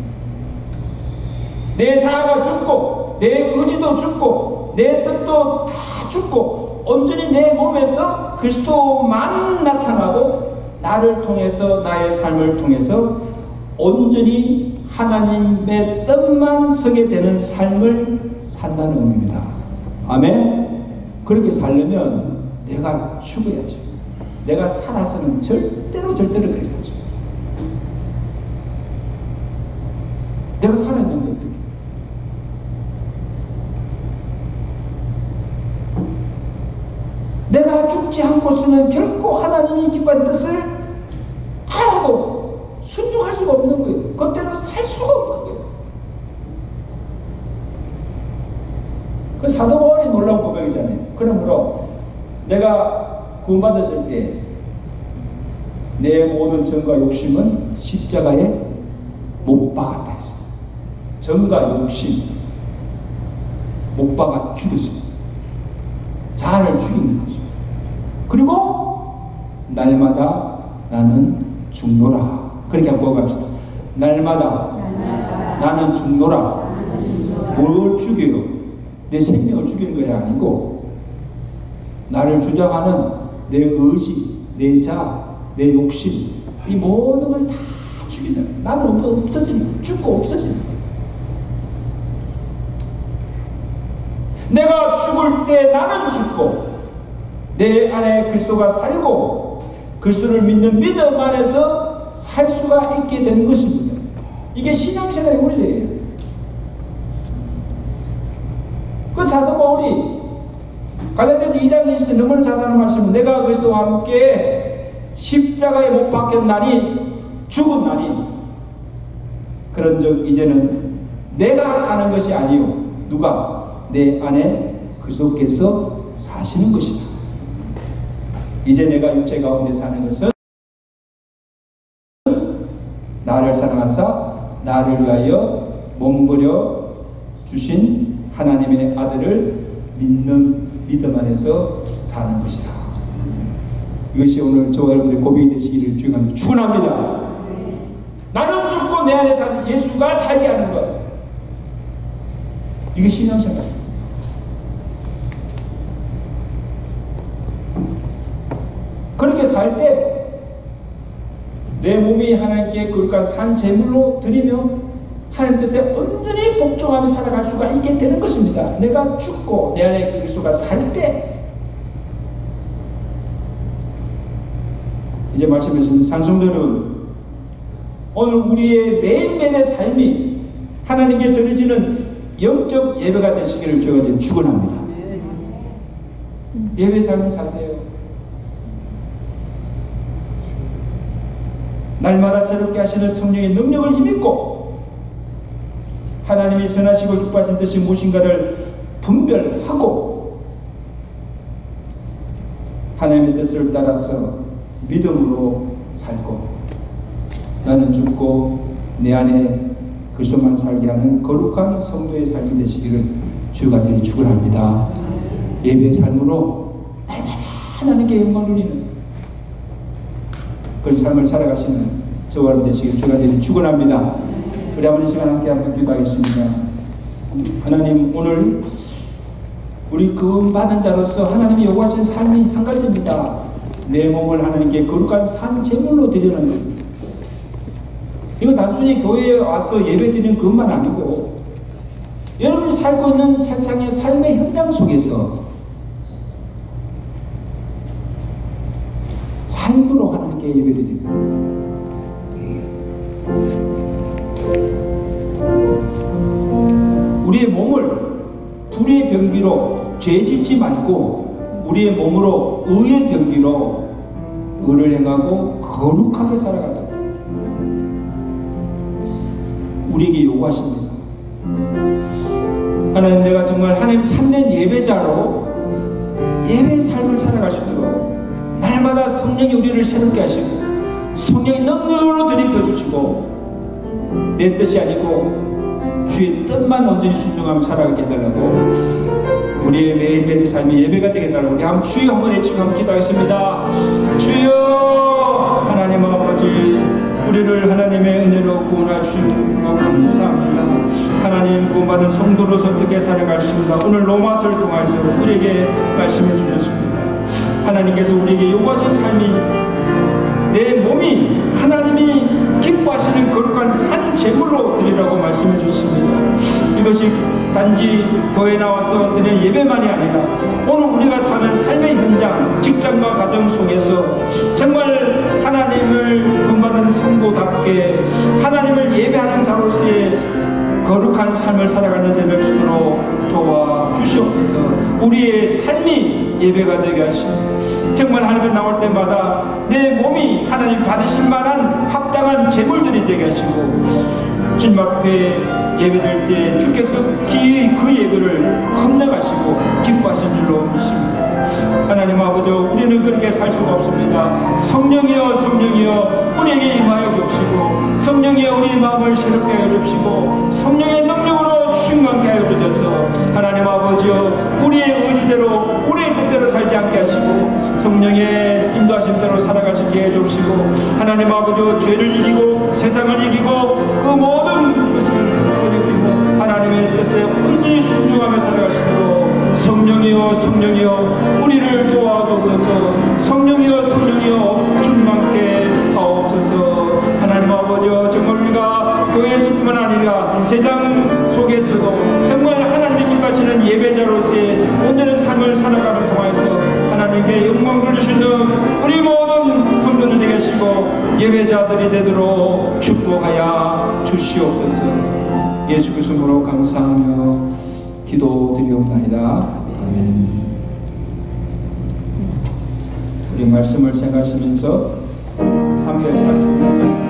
S1: 내 자아가 죽고 내 의지도 죽고 내 뜻도 다 죽고 온전히 내 몸에서 그리스도만 나타나고 나를 통해서 나의 삶을 통해서 온전히 하나님의 뜻만 서게 되는 삶을 산다는 의미입니다. 아멘? 그렇게 살려면 내가 죽어야죠. 내가 살아서는 절대로 그렇게 살죠. 내가 살아있는 게 어떻게? 내가 죽지 않고 자로서는 결코 하나님이 기뻐하는 뜻을 알아도 순종할 수가 없는 거예요. 그때는 살 수가 없는 거예요. 그 사도 바울이 놀라운 고백이잖아요. 그러므로 내가 구원받았을 때 내 모든 정과 욕심은 십자가에 못 박았다 했어요. 정과 욕심 못 박아 죽였어요. 자아를 죽이는 거죠. 그리고 날마다 나는 죽노라. 그렇게 한번 고백합시다. 날마다 나는 죽노라. 뭘 죽여요? 내 생명을 죽이는 것이 아니고 나를 주장하는 내 의지, 내 자아, 내 욕심, 이 모든 걸 다 죽이는, 나는 없어지는, 죽고 없어지는. 내가 죽을 때 나는 죽고 내 안에 그리스도가 살고 그리스도를 믿는 믿음 안에서 살 수가 있게 되는 것입니다. 이게 신앙생활의 원리예요. 그 사도 바울이 갈라디아서 2장 20절 너무나 잘 아는 말씀은 내가 그리스도와 함께 십자가에 못 박힌 날이 죽은 날이 그런즉 이제는 내가 사는 것이 아니요 누가 내 안에 그리스도께서 사시는 것이다. 이제 내가 육체 가운데 사는 것은 나를 사랑하사 나를 위하여 몸부려 주신 하나님의 아들을 믿는 믿음 안에서 사는 것이다. 이것이 오늘 저와 여러분들의 고백이 되시기를 주님께 축원합니다. 나는 죽고 내 안에 사는 예수가 살게 하는 것. 이게 신앙생활입니다. 그렇게 살 때 내 몸이 하나님께 거룩한 산 제물로 드리며 하나님 뜻에 온전히 복종하며 살아갈 수가 있게 되는 것입니다. 내가 죽고 내 안에 그리스도가 살 때 이제 말씀해 주신 산성들은 오늘 우리의 매일매일의 삶이 하나님께 드려지는 영적 예배가 되시기를 저희가 축원합니다. 예배 삶을 사세요. 날마다 새롭게 하시는 성령의 능력을 힘입고 하나님이 선하시고 기뻐하신 뜻이 무엇인가를 분별하고 하나님의 뜻을 따라서 믿음으로 살고 나는 죽고 내 안에 그리스도만 살게 하는 거룩한 성도의 삶이 되시기를 주가 되리 축원합니다. 예배의 삶으로 날마다 하나님께 영광 누리는 그런 삶을 살아가시는 저와 여러분 되시기를 주가 되리 축원합니다. 우리 아버지 시간 함께 한번 기도하겠습니다. 하나님 오늘 우리 구원받은 자로서 하나님이 요구하신 삶이 한 가지입니다. 내 몸을 하나님께 거룩한 산 제물로 드리는 것. 이거 단순히 교회에 와서 예배 드리는 것만 아니고 여러분이 살고 있는 세상의 삶의 현장 속에서 삶으로 하나님께 예배 드립니다. 우리의 몸을 불의 병기로 죄 짓지 말고 우리의 몸으로 의의 병기로 의를 행하고 거룩하게 살아가도록 우리에게 요구하십니다. 하나님 내가 정말 하나님 참된 예배자로 예배의 삶을 살아갈 수 있도록 날마다 성령이 우리를 새롭게 하시고 성령의 능력으로 들이켜 주시고 내 뜻이 아니고 주의 뜻만 온전히 순종하며 살아가게 해달라고 우리의 매일매일 삶이 예배가 되게 해달라고 우리 한번 주여 한번 외치고 함께 기도하겠습니다. 주여 하나님 아버지 우리를 하나님의 은혜로 구원하시고 감사합니다. 하나님 구원받은 성도로서 어떻게 살아갈 수 있는가 오늘 로마서를 통해서 우리에게 말씀해 주셨습니다. 하나님께서 우리에게 요구하신 삶이 내 몸이 하나님이 기뻐하시는 거룩한 산 제물로 드리라고 말씀해 주셨습니다. 이것이 단지 교회에 나와서 드리는 예배만이 아니라 오늘 우리가 사는 삶의 현장, 직장과 가정 속에서 정말 하나님을 구원받은 성도답게 하나님을 예배하는 자로서의 거룩한 삶을 살아가는 데 될 수 있도록 도와주시옵소서. 우리의 삶이 예배가 되게 하시고, 정말 하나님 나올 때마다 내 몸이 하나님 받으실 만한 합당한 제물들이 되게 하시고, 주님 앞에 예배될 때 주께서 기이 그 예배를 험내가시고 기뻐하신 줄로 믿습니다. 하나님 아버지, 우리는 그렇게 살 수가 없습니다. 성령이여 성령이여 우리에게 임하여 주옵시고, 성령이여 우리의 마음을 새롭게 하여 주옵시고, 성령의 능력으로 충만케 하여 주셔서 하나님 아버지여 우리의 의지대로 우리의 뜻대로 살지 않게 하시고 성령의 인도하심대로 살아가시게 해 주옵시고, 하나님 아버지 죄를 이기고 세상을 이기고 그 모든 것을 이기고 하나님의 뜻에 온전히 순종하며 살아가시도록 성령이여 성령이여 우리를 도와주옵소서. 성령이여 성령이여 충만케 하옵소서. 하나님 아버지, 정말 우리가 교회에서뿐만 아니라 세상 속에서도 정말 하나님의 기뻐하시는 예배자로서의 온전한 삶을 살아가는 동안에서 하나님께 영광을 주시는 우리 모든 성도들 되게 하시고 예배자들이 되도록 축복하여 주시옵소서. 예수 그리스도로 감사하며 기도드리옵나이다. 아멘. 우리 말씀을 생각하시면서 380장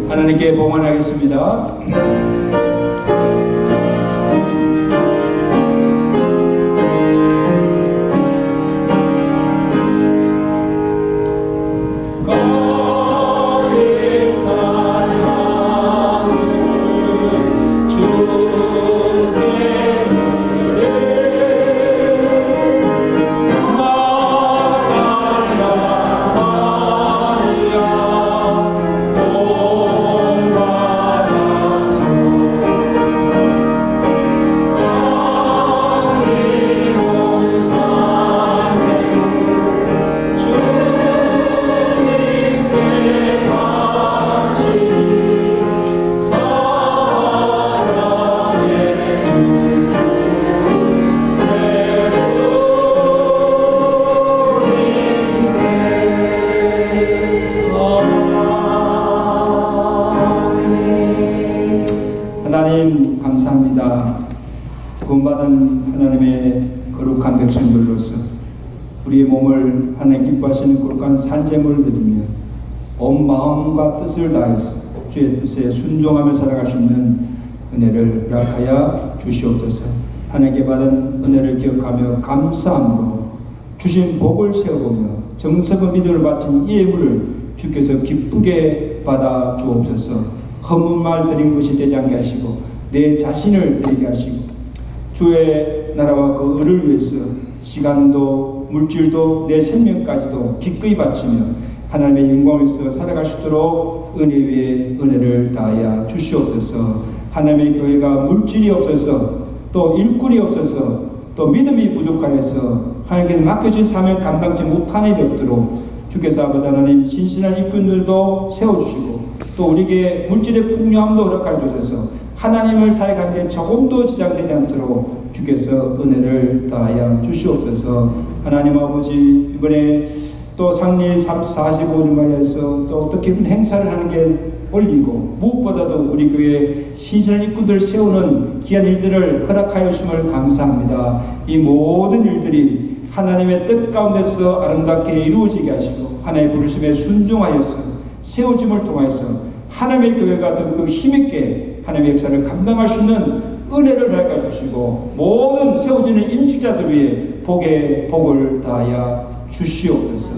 S1: 하나님께 봉헌하겠습니다.
S3: Oh
S1: 하나님 감사합니다. 구원받은 하나님의 거룩한 백성들로서 우리의 몸을 하나님 기뻐하시는 거룩한 산재물을 드리며 온 마음과 뜻을 다해서 주의 뜻에 순종하며 살아갈 수 있는 은혜를 허락하여 주시옵소서. 하나님께 받은 은혜를 기억하며 감사함으로 주신 복을 세워보며 정성과 믿음을 바친 이 예물을 주께서 기쁘게 받아 주옵소서. 헛문 말 드린 것이 되지 않게 하시고 내 자신을 드리게 하시고 주의 나라와 그 의를 위해서 시간도 물질도 내 생명까지도 기꺼이 바치며 하나님의 영광을 위해서 살아갈 수 있도록 은혜 위에 은혜를 다하여 주시옵소서. 하나님의 교회가 물질이 없어서 또 일꾼이 없어서 또 믿음이 부족하여서 하나님께서 맡겨진 사명을 감당치 못하는 일이 없도록 주께서 아버지 하나님 신실한 일꾼들도 세워주시고 또 우리에게 물질의 풍요함도 허락하여 주셔서 하나님을 사역하는 데 조금도 지장되지 않도록 주께서 은혜를 다하여 주시옵소서. 하나님 아버지 이번에 또 창립 45주마에서 또 뜻깊은 행사를 하는 게 올리고 무엇보다도 우리 교회 신실한 일꾼들 세우는 귀한 일들을 허락하여 주심을 감사합니다. 이 모든 일들이 하나님의 뜻 가운데서 아름답게 이루어지게 하시고 하나님의 부르심에 순종하여서 세워짐을 통하여서 하나님의 교회가 더 그 힘있게 하나님의 역사를 감당할 수 있는 은혜를 허락해 주시고 모든 세워지는 임직자들 위해 복의 복을 다하여 주시옵소서.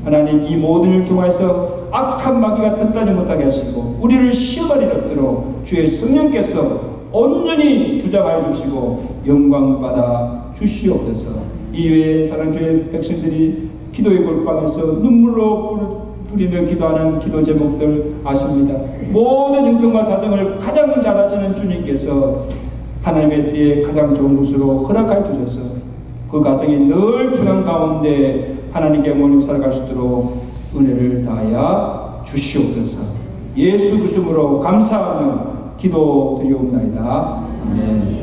S1: 하나님 이 모든 일을 통해서 악한 마귀가 틈타지 못하게 하시고 우리를 시험할 일 없도록 주의 성령께서 온전히 주장하여 주시고 영광 받아 주시옵소서. 이외에 사랑하는 주의 백성들이 기도의 골방에서 눈물로 뿌리며 기도하는 기도 제목들 아십니다. 모든 형편과 사정을 가장 잘 아시는 주님께서 하나님의 때에 가장 좋은 곳으로 허락하여 주셔서 그 가정이 늘 평안 가운데 하나님께 영광을 살아갈 수 있도록 은혜를 다하여 주시옵소서. 예수 그리스도로 감사하며 기도드리옵나이다. 아멘.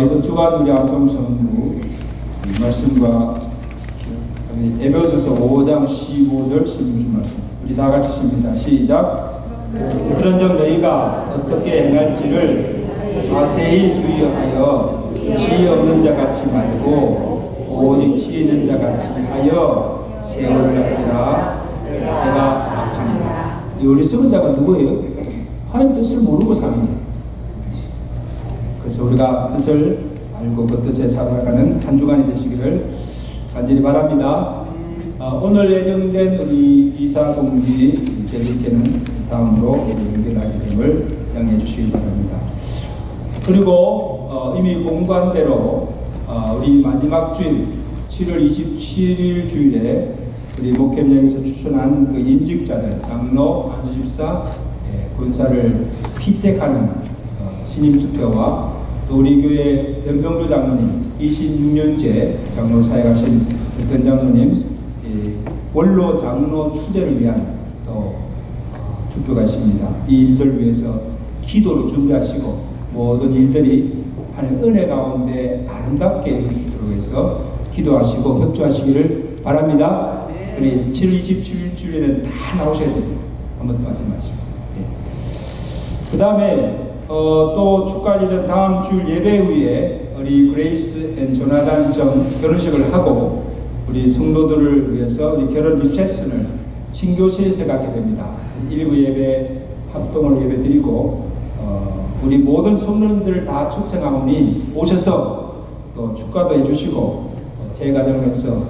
S1: 이번 주간 우리 암송선구 말씀과 에베소서 5장 15절 16절 말씀 우리 다 같이 읽습니다. 시작. 그런즉 너희가 어떻게 행할지를 자세히 주의하여 지혜 없는 자 같이 말고 오직 지혜 있는 자 같이 하여 세월을 아끼라. 내가 악하니라. 이 우리 쓰는 자가 누구예요? 하나님 뜻을 모르고 사는 거예요. 그래서 우리가 뜻을 알고 그 뜻에 살아가는 한 주간이 되시기를 간절히 바랍니다. 오늘 예정된 우리 이사공기 제일께는 다음으로 연결하게 됨을 양해해 주시기 바랍니다. 그리고 이미 공부한 대로 우리 마지막 주일 7월 27일 주일에 우리 목회장에서 추천한 그 임직자들 장로, 안수집사, 권사를 피택하는 신임 투표와 또 우리 교회 연병주 장로님 26년째 장로 사역하신 권 장로님 원로 장로 추대를 위한 또 투표가 있습니다. 이 일들 위해서 기도로 준비하시고 모든 일들이 하나님 은혜 가운데 아름답게 이루어지도록 해서 기도하시고 협조하시기를 바랍니다. 우리 7월 27일에는 다 나오셔야 됩니다. 한번 빠지 마시고. 그 다음에 또 축하할 일은 다음 주일 예배 후에 우리 그레이스 앤 조나단 정 결혼식을 하고 우리 성도들을 위해서 우리 결혼 리셉션을 친교실에서 갖게 됩니다. 일부 예배 합동을 예배 드리고 우리 모든 성도님들을 다 초청하오니 오셔서 또 축가도 해주시고 제 가정에서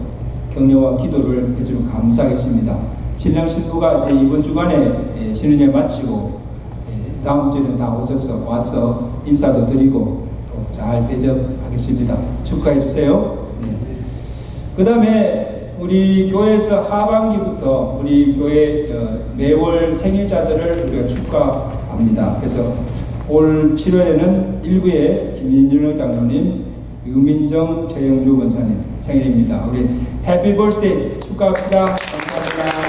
S1: 격려와 기도를 해주면 감사하겠습니다. 신랑 신부가 이제 이번 주간에 신혼여행 마치고 다음 주에는 다 오셔서 와서 인사도 드리고 또 잘 대접하겠습니다. 축하해 주세요. 그 다음에 우리 교회에서 하반기부터 우리 교회 매월 생일자들을 우리가 축하합니다. 그래서 올 7월에는 1부에 김민준호 장로님, 유민정, 최영주 권사님 생일입니다. 우리 해피 버스데이 축하합시다. 감사합니다.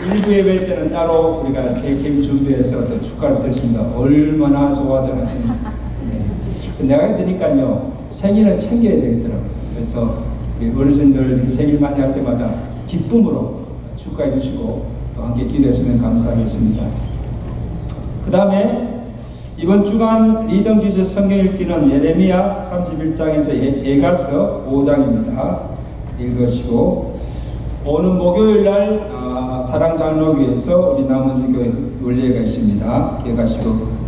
S1: 1부 예배 때는 따로 우리가 재캠 준비해서 또 축하를 드렸습니다. 얼마나 좋아들 하시는지. 내가 드니까요, 생일은 챙겨야 되겠더라고요. 그래서 우리 어르신들 생일 많이 할 때마다 기쁨으로 축하 축하해 주시고 또 함께 기도했으면 감사하겠습니다. 그 다음에 이번 주간 리듬 지수 성경 읽기는 예레미야 31장에서 예가서 5장입니다. 읽으시고 오는 목요일날 사랑장로교에서 우리 남원주교회 연례가 있습니다. 기억하시고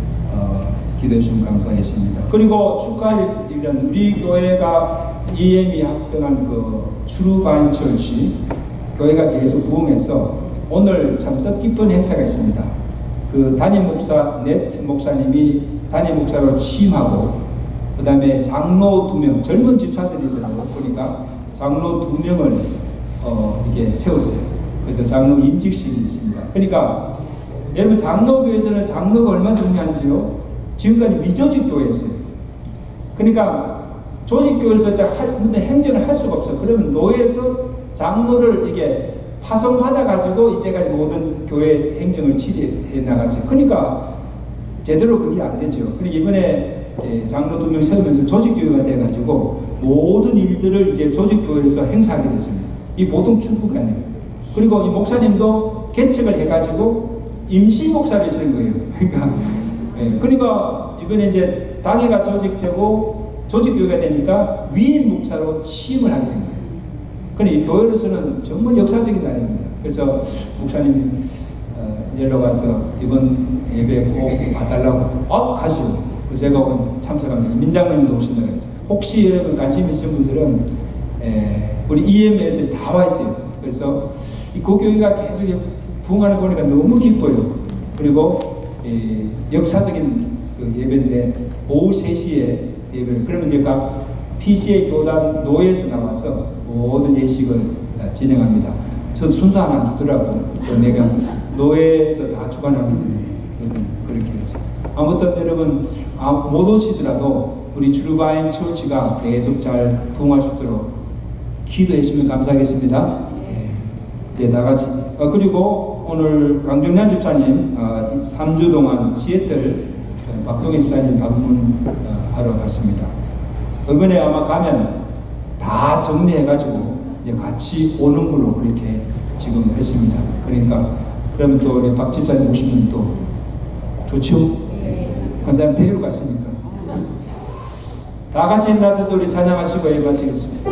S1: 기도해 주시면 감사하겠습니다. 그리고 축하일은 우리 교회가 EM이 합병한 그 트루바인 철시 교회가 계속 부흥해서 오늘 참 뜻깊은 행사가 있습니다. 그 담임 목사 넷 목사님이 담임 목사로 취임하고 그 다음에 장로 2명 젊은 집사들이더라고요. 보니까 장로 2명을 이게 세웠어요. 그래서 장로 임직식이 있습니다. 그러니까 여러분 장로교회에서는 장로가 얼마나 중요한지요? 지금까지 미조직 교회였어요. 그러니까 조직교회에서 무슨 행정을 할 수가 없어요. 그러면 노예에서 장로를 이게 파송받아가지고 이때까지 모든 교회 행정을 치료해 나갔어요. 그러니까 제대로 그게 안 되죠. 그리고 이번에 장로 2명 세우면서 조직교회가 돼가지고 모든 일들을 이제 조직교회에서 행사하게 됐습니다. 이 보통 축복이 아니에요. 그리고 이 목사님도 개척을 해가지고 임시 목사를 쓰는 거예요. 그러니까 이번에 이제 당회가 조직되고 조직교회가 되니까 위임 목사로 취임을 하게 된 거예요. 그런데 이 교회로서는 정말 역사적인 날입니다. 그래서 목사님이 연락 와서 이번 예배 꼭 와달라고 가시죠. 그래서 제가 오늘 참석합니다. 민장로님도 오신다고 해서 혹시 여러분 관심 있으신 분들은 우리 EM 애들 다 와 있어요. 그래서 이 고교회가 계속 부흥하는 거 보니까 너무 기뻐요. 그리고 역사적인 그 예배인데 오후 3시에 예배를 그러면 이제 각 PCA 교단 노예에서 나와서 모든 예식을 진행합니다. 저도 순서 하나 안 주더라고요. 내가 노예에서 다 주관하기 때문에 그래서 그렇게 해서 아무튼 여러분 못 오시더라도 우리 트루바인 처치가 계속 잘 부흥할 수 있도록 기도해 주시면 감사하겠습니다. 이제 나같이 그리고 오늘 강정란 집사님 3주 동안 시애틀 박동희 집사님 방문하러 갔습니다. 이번에 아마 가면 다 정리해가지고 이제 같이 오는 걸로 그렇게 지금 했습니다. 그러니까 그러면 또 우리 박 집사님 오시면 또 좋죠? 한 사람 데리러 갔으니까. 다 같이 일어나셔서 우리 찬양하시고 예배 마치겠습니다.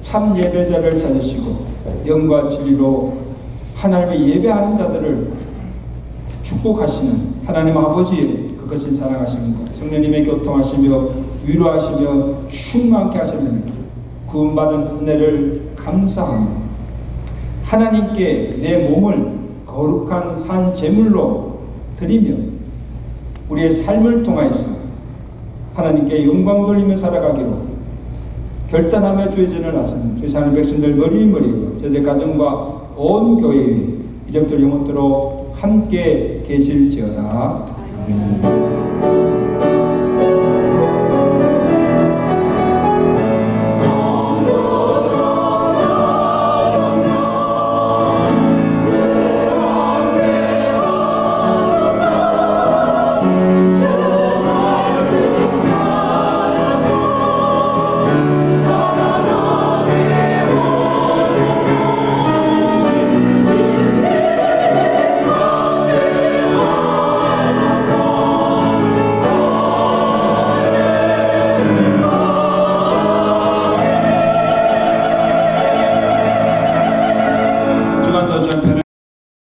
S1: 참 예배자를 찾으시고 영과 진리로 하나님의 예배하는 자들을 축복하시는 하나님 아버지의 그것을 사랑하시는 것, 성령님의 교통하시며 위로하시며 충만케 하시는 구원받은 은혜를 감사하며 하나님께 내 몸을 거룩한 산 제물로 드리며 우리의 삶을 통하여서 하나님께 영광 돌리며 살아가기로 결단하며 주의 전을 하시는 주의 사는 백성들 머리머리고 저들의 가정과 온 교회에 이제부터 영원토록 함께 계실지어다. 아멘.